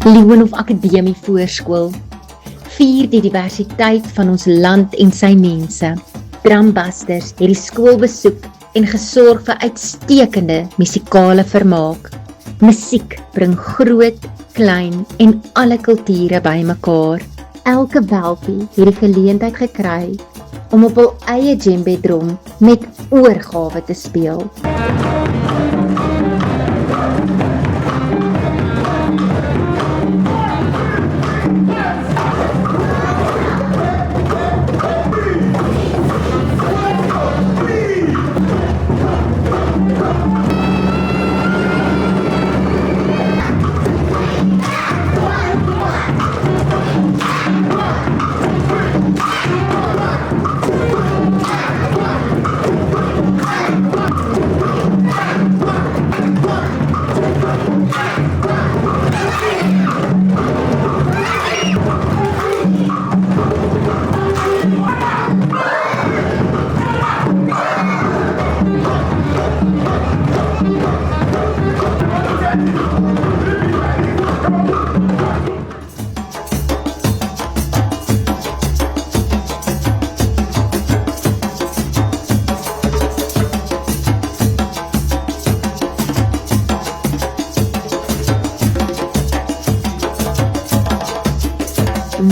Leeuwenhof Akademie Voorskool vier die diversiteit van ons land en sy mense. Drambusters het die skool besoek en gesorg vir uitstekende musikale vermaak. Musiek bring groot, klein en alle kulture bymekaar. Elke welpie het die geleentheid gekry om op hul eie djembe drum met oorgawe te speel.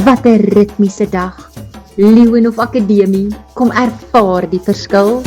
Wat 'n ritmiese dag. Leeuwenhof Akademie, kom ervaar die verskil.